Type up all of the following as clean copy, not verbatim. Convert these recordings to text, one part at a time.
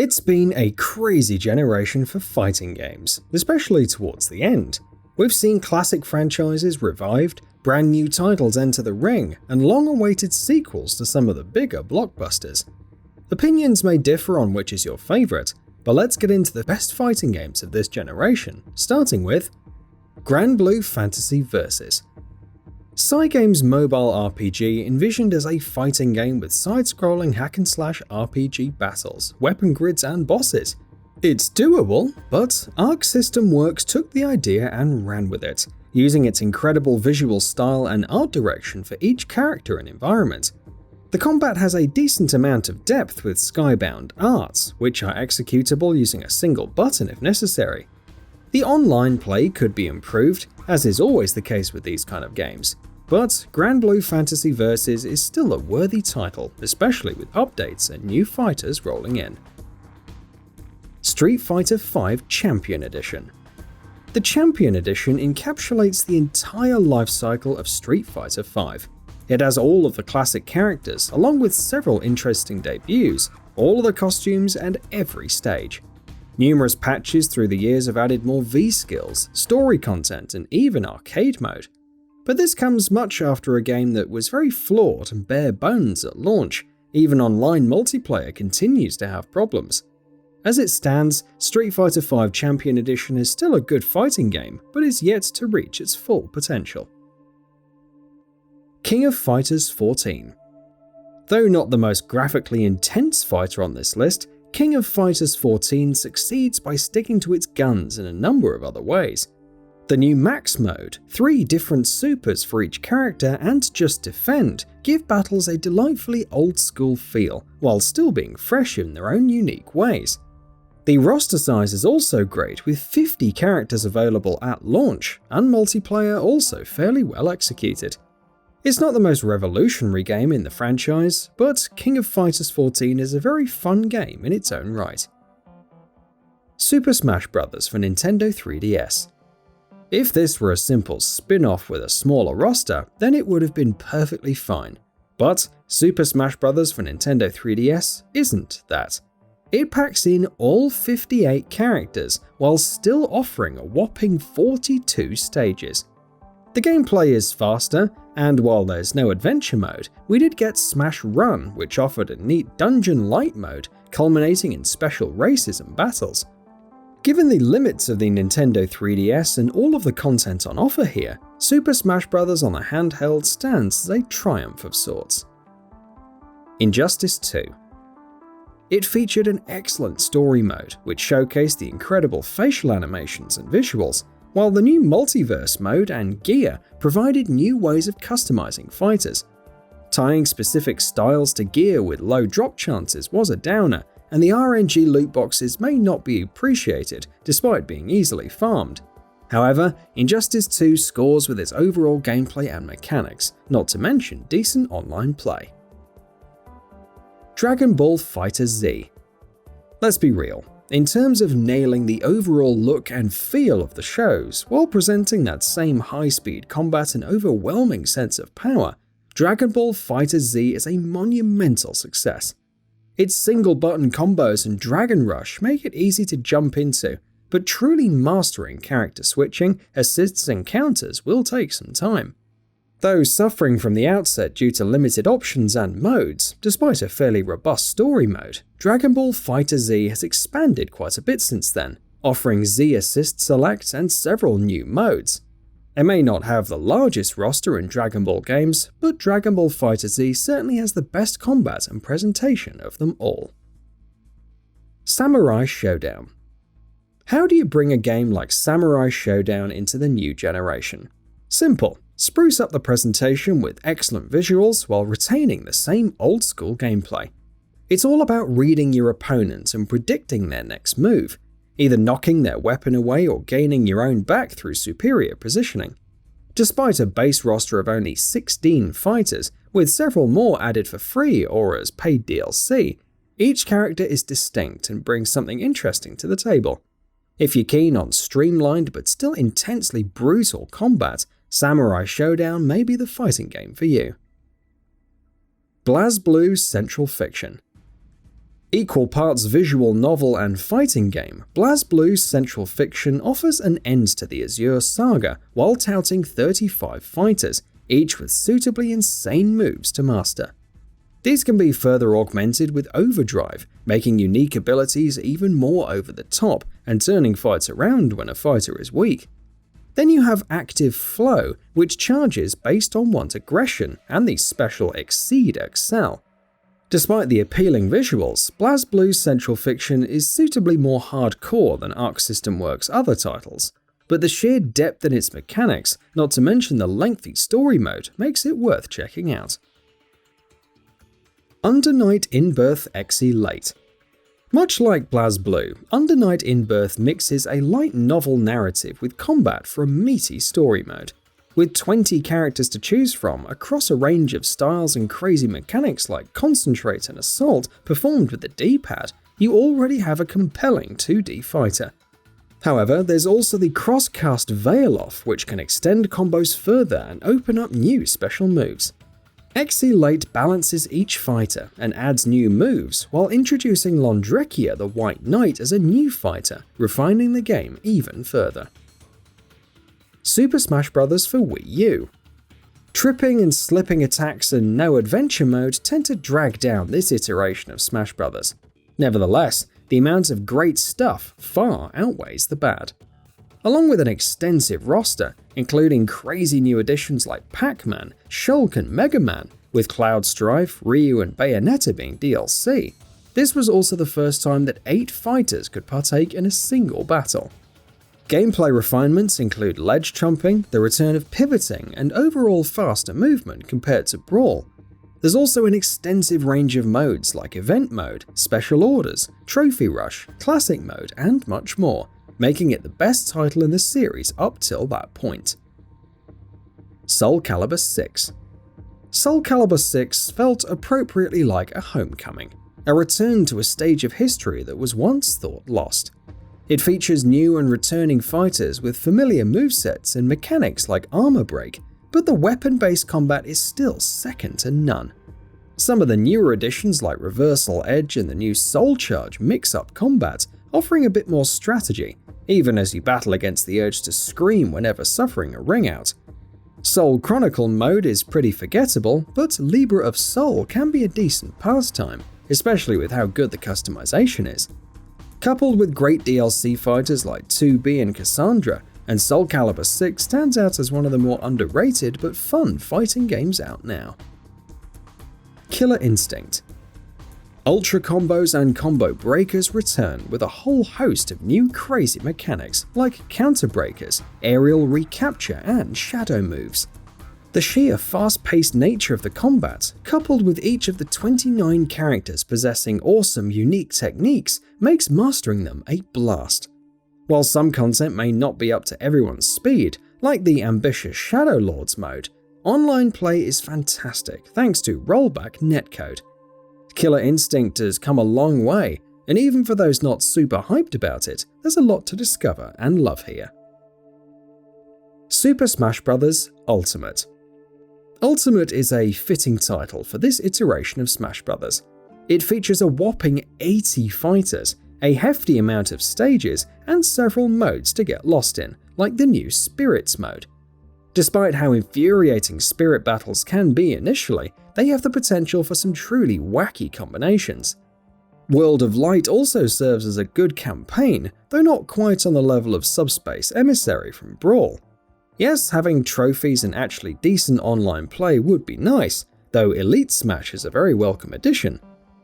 It's been a crazy generation for fighting games, especially towards the end. We've seen classic franchises revived, brand new titles enter the ring, and long-awaited sequels to some of the bigger blockbusters. Opinions may differ on which is your favourite, but let's get into the best fighting games of this generation, starting with GRANBLUE Fantasy Versus. Cygames' mobile RPG envisioned as a fighting game with side-scrolling hack-and-slash RPG battles, weapon grids, and bosses. It's doable, but Arc System Works took the idea and ran with it, using its incredible visual style and art direction for each character and environment. The combat has a decent amount of depth with skybound arts, which are executable using a single button if necessary. The online play could be improved, as is always the case with these kind of games, but GRANBLUE Fantasy Versus is still a worthy title, especially with updates and new fighters rolling in. Street Fighter V Champion Edition. The Champion Edition encapsulates the entire life cycle of Street Fighter V. It has all of the classic characters, along with several interesting debuts, all of the costumes, and every stage. Numerous patches through the years have added more V-skills, story content, and even arcade mode. But this comes much after a game that was very flawed and bare bones at launch. Even online multiplayer continues to have problems. As it stands, Street Fighter V Champion Edition is still a good fighting game, but is yet to reach its full potential. King of Fighters 14. Though not the most graphically intense fighter on this list, King of Fighters 14 succeeds by sticking to its guns in a number of other ways. The new Max mode, 3 different supers for each character, and Just Defend give battles a delightfully old-school feel, while still being fresh in their own unique ways. The roster size is also great, with 50 characters available at launch, and multiplayer also fairly well executed. It's not the most revolutionary game in the franchise, but King of Fighters 14 is a very fun game in its own right. Super Smash Bros. For Nintendo 3DS. If this were a simple spin-off with a smaller roster, then it would have been perfectly fine. But Super Smash Bros. For Nintendo 3DS isn't that. It packs in all 58 characters while still offering a whopping 42 stages. The gameplay is faster, and while there's no adventure mode, we did get Smash Run, which offered a neat dungeon-light mode culminating in special races and battles. Given the limits of the Nintendo 3DS and all of the content on offer here, Super Smash Bros. On the handheld stands as a triumph of sorts. Injustice 2. It featured an excellent story mode, which showcased the incredible facial animations and visuals, while the new multiverse mode and gear provided new ways of customizing fighters. Tying specific styles to gear with low drop chances was a downer, and the RNG loot boxes may not be appreciated despite being easily farmed. However, Injustice 2 scores with its overall gameplay and mechanics, not to mention decent online play. Dragon Ball FighterZ. Let's be real, in terms of nailing the overall look and feel of the shows, while presenting that same high-speed combat and overwhelming sense of power, Dragon Ball FighterZ is a monumental success. Its single-button combos and Dragon Rush make it easy to jump into, but truly mastering character switching, assists, and counters will take some time. Though suffering from the outset due to limited options and modes, despite a fairly robust story mode, Dragon Ball FighterZ has expanded quite a bit since then, offering Z Assist Select and several new modes. It may not have the largest roster in Dragon Ball games, but Dragon Ball FighterZ certainly has the best combat and presentation of them all. Samurai Shodown. How do you bring a game like Samurai Shodown into the new generation? Simple. Spruce up the presentation with excellent visuals while retaining the same old-school gameplay. It's all about reading your opponent and predicting their next move, either knocking their weapon away or gaining your own back through superior positioning. Despite a base roster of only 16 fighters, with several more added for free or as paid DLC, each character is distinct and brings something interesting to the table. If you're keen on streamlined but still intensely brutal combat, Samurai Shodown may be the fighting game for you. BLAZBLUE Central Fiction. Equal parts visual novel and fighting game, BLAZBLUE's central fiction offers an end to the Azure saga while touting 35 fighters, each with suitably insane moves to master. These can be further augmented with overdrive, making unique abilities even more over the top and turning fights around when a fighter is weak. Then you have active flow, which charges based on one's aggression, and the special exceed excel. Despite the appealing visuals, BLAZBLUE's central fiction is suitably more hardcore than Arc System Works' other titles, but the sheer depth in its mechanics, not to mention the lengthy story mode, makes it worth checking out. Under Night In-Birth XE Late. Much like BLAZBLUE, Under Night In-Birth mixes a light novel narrative with combat for a meaty story mode. With 20 characters to choose from across a range of styles and crazy mechanics like Concentrate and Assault performed with the D-pad, you already have a compelling 2D fighter. However, there's also the crosscast Veil-Off, which can extend combos further and open up new special moves. XE Late balances each fighter and adds new moves, while introducing Londrekia the White Knight as a new fighter, refining the game even further. Super Smash Bros. For Wii U. Tripping and slipping attacks and no adventure mode tend to drag down this iteration of Smash Bros. Nevertheless, the amount of great stuff far outweighs the bad. Along with an extensive roster, including crazy new additions like Pac-Man, Shulk and Mega Man, with Cloud Strife, Ryu and Bayonetta being DLC, this was also the first time that 8 fighters could partake in a single battle. Gameplay refinements include ledge jumping, the return of pivoting, and overall faster movement compared to Brawl. There's also an extensive range of modes like Event Mode, Special Orders, Trophy Rush, Classic Mode, and much more, making it the best title in the series up till that point. SOULCALIBUR 6. SOULCALIBUR 6 felt appropriately like a homecoming, a return to a stage of history that was once thought lost. It features new and returning fighters with familiar movesets and mechanics like armor break, but the weapon-based combat is still second to none. Some of the newer additions like Reversal Edge and the new Soul Charge mix up combat, offering a bit more strategy, even as you battle against the urge to scream whenever suffering a ring out. Soul Chronicle mode is pretty forgettable, but Libra of Soul can be a decent pastime, especially with how good the customization is. Coupled with great DLC fighters like 2B and Cassandra, and SOULCALIBUR 6 stands out as one of the more underrated but fun fighting games out now. Killer Instinct. Ultra combos and combo breakers return with a whole host of new crazy mechanics like counter breakers, aerial recapture, and shadow moves. The sheer fast-paced nature of the combat, coupled with each of the 29 characters possessing awesome unique techniques, makes mastering them a blast. While some content may not be up to everyone's speed, like the ambitious Shadow Lords mode, online play is fantastic thanks to rollback netcode. Killer Instinct has come a long way, and even for those not super hyped about it, there's a lot to discover and love here. Super Smash Bros. Ultimate. Ultimate is a fitting title for this iteration of Smash Bros. It features a whopping 80 fighters, a hefty amount of stages, and several modes to get lost in, like the new Spirits mode. Despite how infuriating spirit battles can be initially, they have the potential for some truly wacky combinations. World of Light also serves as a good campaign, though not quite on the level of Subspace Emissary from Brawl. Yes, having trophies and actually decent online play would be nice, though Elite Smash is a very welcome addition.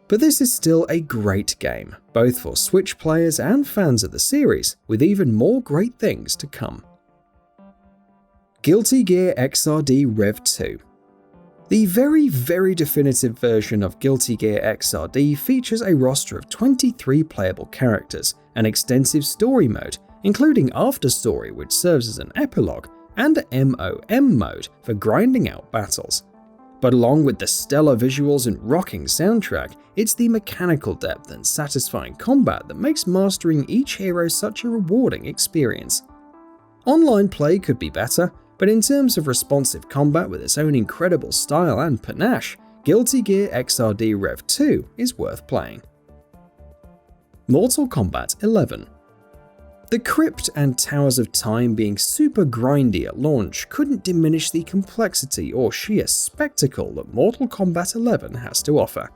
But this is still a great game, both for Switch players and fans of the series, with even more great things to come. Guilty Gear XRD Rev 2. The very definitive version of Guilty Gear XRD features a roster of 23 playable characters, an extensive story mode, including After Story, which serves as an epilogue, and MOM mode for grinding out battles. But along with the stellar visuals and rocking soundtrack, it's the mechanical depth and satisfying combat that makes mastering each hero such a rewarding experience. Online play could be better, but in terms of responsive combat with its own incredible style and panache, Guilty Gear XRD Rev 2 is worth playing. Mortal Kombat 11. The Crypt and Towers of Time being super grindy at launch couldn't diminish the complexity or sheer spectacle that Mortal Kombat 11 has to offer.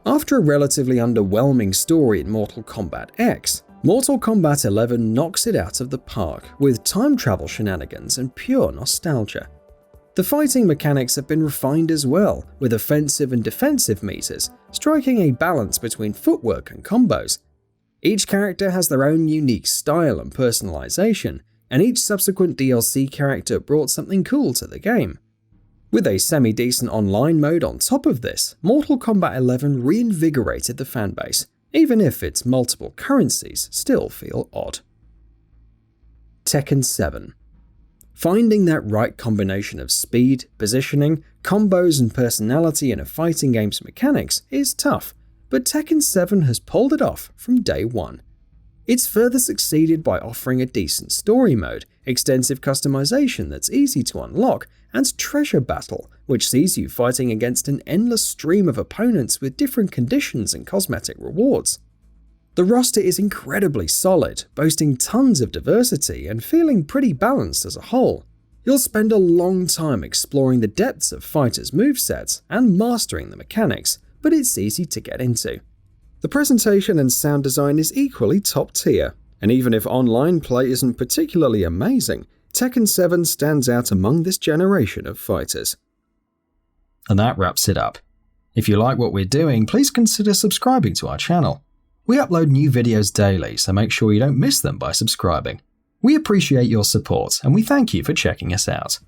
After a relatively underwhelming story in Mortal Kombat X, Mortal Kombat 11 knocks it out of the park with time travel shenanigans and pure nostalgia. The fighting mechanics have been refined as well, with offensive and defensive meters, striking a balance between footwork and combos. Each character has their own unique style and personalization, and each subsequent DLC character brought something cool to the game. With a semi-decent online mode on top of this, Mortal Kombat 11 reinvigorated the fanbase, even if its multiple currencies still feel odd. Tekken 7. Finding that right combination of speed, positioning, combos and personality in a fighting game's mechanics is tough, but Tekken 7 has pulled it off from day one. It's further succeeded by offering a decent story mode, extensive customization that's easy to unlock, and Treasure Battle, which sees you fighting against an endless stream of opponents with different conditions and cosmetic rewards. The roster is incredibly solid, boasting tons of diversity and feeling pretty balanced as a whole. You'll spend a long time exploring the depths of fighters' movesets and mastering the mechanics, but it's easy to get into. The presentation and sound design is equally top tier, and even if online play isn't particularly amazing, Tekken 7 stands out among this generation of fighters. And that wraps it up. If you like what we're doing, please consider subscribing to our channel. We upload new videos daily, so make sure you don't miss them by subscribing. We appreciate your support, and we thank you for checking us out.